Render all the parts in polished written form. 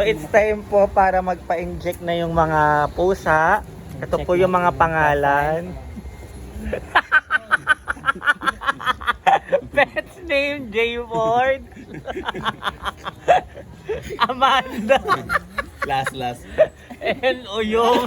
it's time po para magpa-inject na yung mga pusa. Ito po yung mga pangalan. Pet's name, J. Ford. Amanda. Last. And Uyong.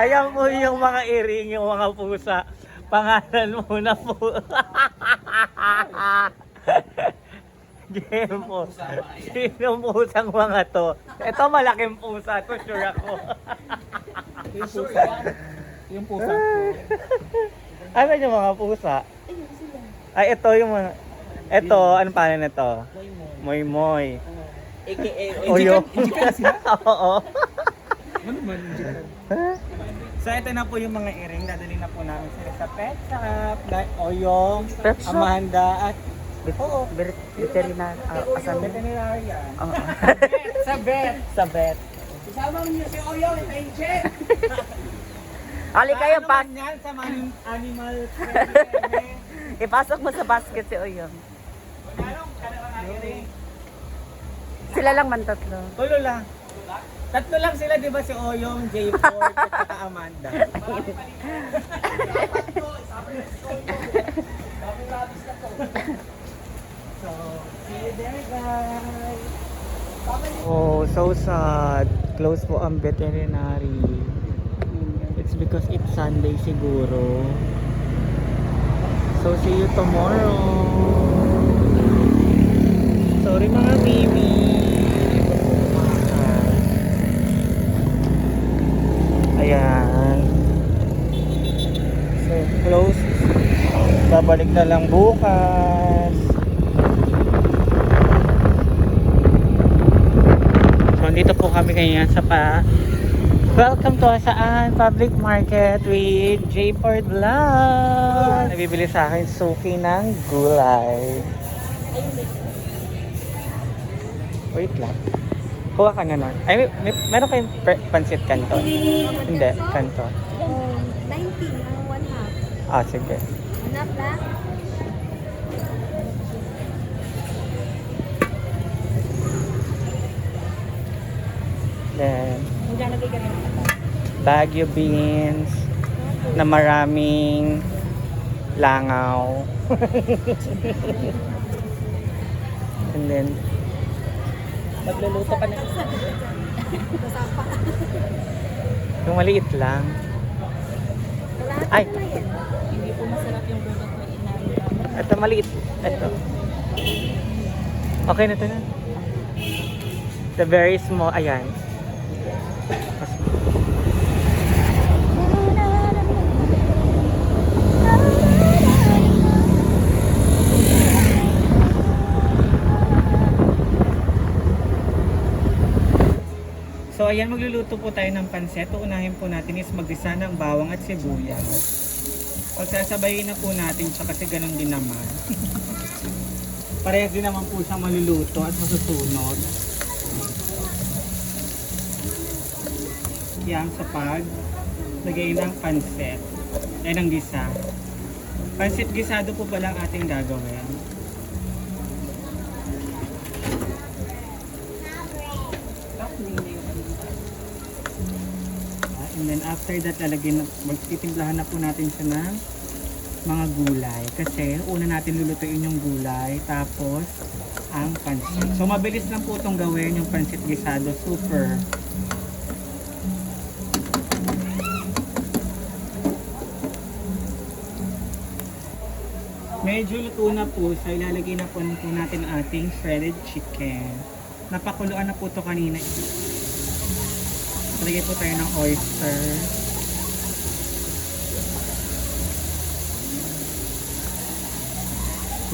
Ayan po yung mga iring, yung mga pusa. Pangalan muna po. Game po. Sinong pusang mga to? Ito malaking pusa to, sure ako. Yung pusa ko. Ano yung mga pusa? Ay, ito yung mga... Ito, anong pangalan nito? Moy Moy. Uyo. Oo. Ano man? So ito na po yung mga earring, dadali na po namin sila sa pet shop, Oyong, Pet shop? Amanda at Veterinary. sa veterinarian. Oo. Sa vet. Isama niyo si Oyong, ita-inject! Ali kayo, Ano naman yan sa mga animal ipasok mo sa basket si Oyong. earring. Sila lang man tatlo. Tulo lang. Tatlo lang sila, di ba si Oyong, J. Ford, at saka Amanda. So, see you there, guys. Oh, so sad. Close po ang veterinary. It's because it's Sunday siguro. So, see you tomorrow. Sorry mga mimi. Ayan. So, close. Babalik na lang bukas. So, dito po kami ngayon sa Welcome to saan? Public Market with J. Ford Vlog. Nabibili sa akin suki ng gulay. Wait lang. Kuha ka na nun. Ay, meron kayong pansit canton? Hindi, canton. 90 ang one half. Ah, sige. Enough na? Then, Baguio beans na maraming langaw. And then, magluluto ka na. Yung maliit lang. Ay! Hindi po masarap yung donut na inamin. Ito maliit. Ito. Okay na ito na. The very small. Ayan. So ayan, magluluto po tayo ng pansit. Uunahin po natin is maggisa ng bawang at sibuyas. Pagsasabayin na po natin siya kasi ganun din naman. Parehas din naman po siyang maluluto at masusunod. Yan sa lagay ng pansit. Yan ang gisa. Pansit gisado po pala ang ating gagawin. And then after that, magtitimplahan na po natin siya ng mga gulay. Kasi una natin lulutuin yung gulay, tapos ang pansit. So mabilis lang po itong gawin, yung pansit gisado. Super. Medyo luto na po siya. Ilalagay na po natin ating shredded chicken. Napakuluan na po ito kanina. Lagay po tayo ng oyster.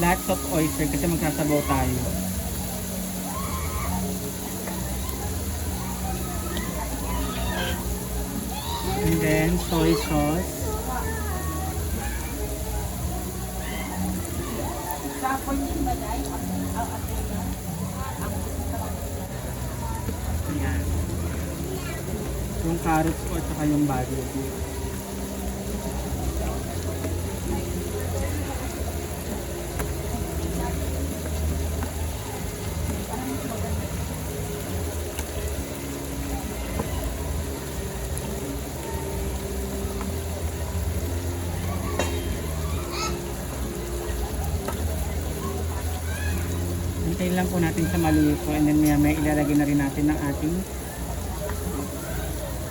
Lots of oyster kasi magsasabaw tayo. And then soy sauce. Ayan. Yung carrots ko at saka yung basil. lang po natin sa maluto and then may ilalagay na rin natin ng ating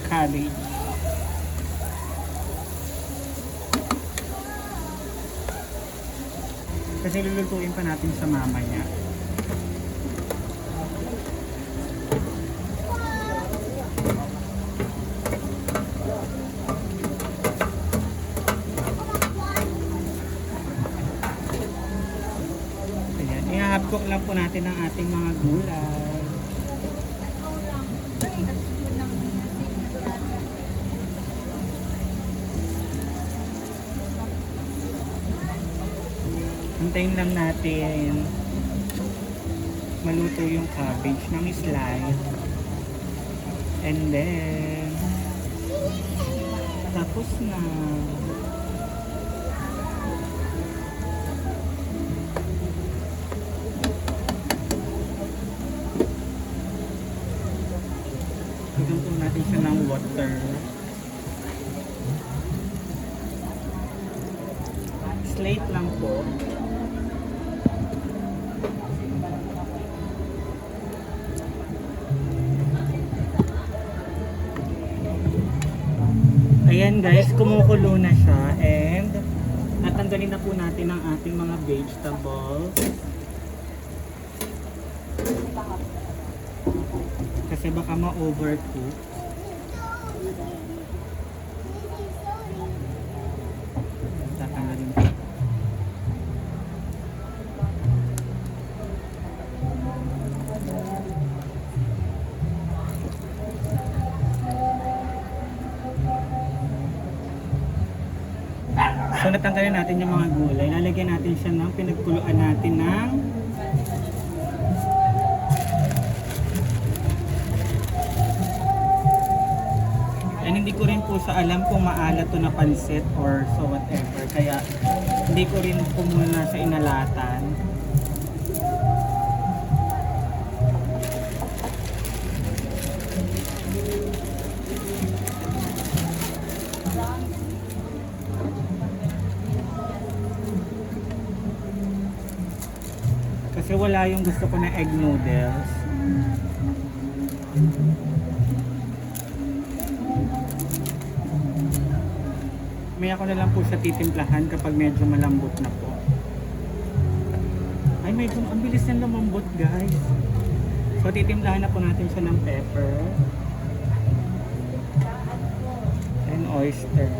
cabbage. Kasi lulutuin pa natin sa mamaya. Ayan, i-half-cook lang po natin ang ating mga gulay. Hintayin lang natin maluto yung cabbage ng slice. And then, tapos na. Bigyan po natin siya ng water. Slate lang po. Ayan guys, kumukulo na siya and natanggalin na po natin ang ating mga vegetables. Kasi baka ma-overcook. Tatanggalin po. So natanggalin natin yung mga gulay. Lalagyan natin siya ng pinagkuluan natin ng and hindi ko rin po sa alam kung maalat to na pansit or so whatever. Kaya hindi ko rin po muna sa inalatan. Kasi wala yung gusto ko na egg noodles. May ako na lang po siya titimplahan kapag medyo malambot na po. Ay, medyo ang bilis na lumambot guys. So titimplahan na po natin siya ng pepper and oyster.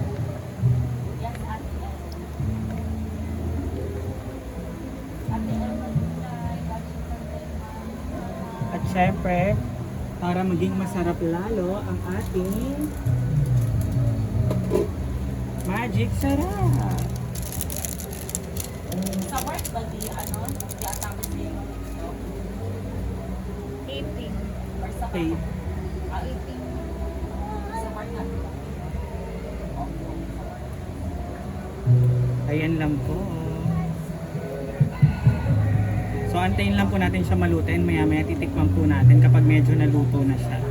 At syempre, para maging masarap lalo ang ating magic sarap. Sa work ba di ano? Yatang siya. 18. Or sa Okay. 18. Sa work natin. Ayan lang po. So antayin lang po natin siya malutin. Maya titikman po natin kapag medyo naluto na siya.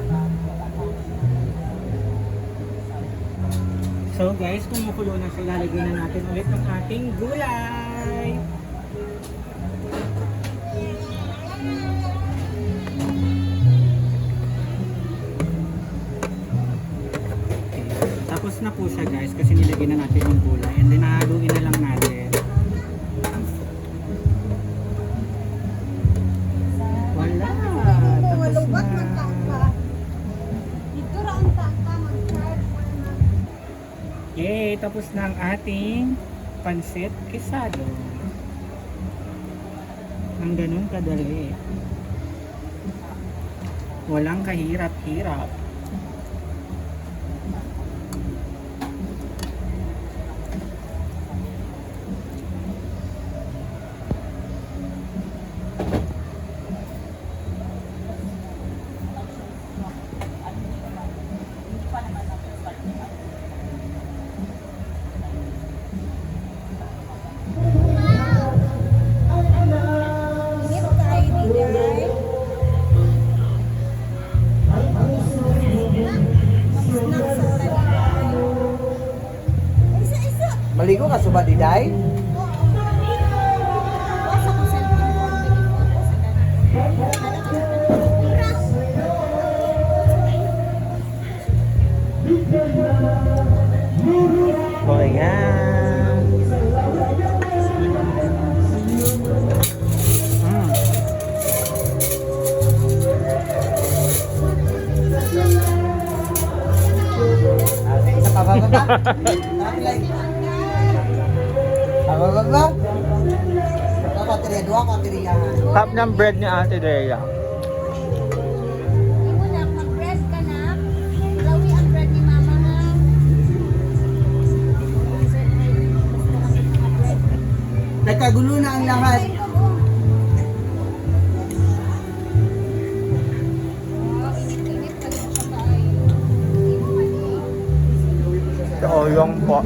So guys, kumukulo na siya, ilalagay na natin ulit ng ating gulay. Tapos na po siya guys kasi nilagay na natin yung gulay and then hahaluin na lang natin. Wala! Tapos na! Yay! Tapos na ang ating pansit kisado. Ang ganun kadali. Walang kahirap-hirap. Maligo ka suba diday? Basta ko cellphone ko, bigyan ko sa dati. Baba. Baba. Dua katiriya. Cup ng bread ni Ate Dea. Hindi mo na, mag-bread ka na. Lawi ang bread ni mama nga. Nagkagulo na ang lahat. Init-init pa rin siya tayo. Hindi mo mali. Sa oyong po.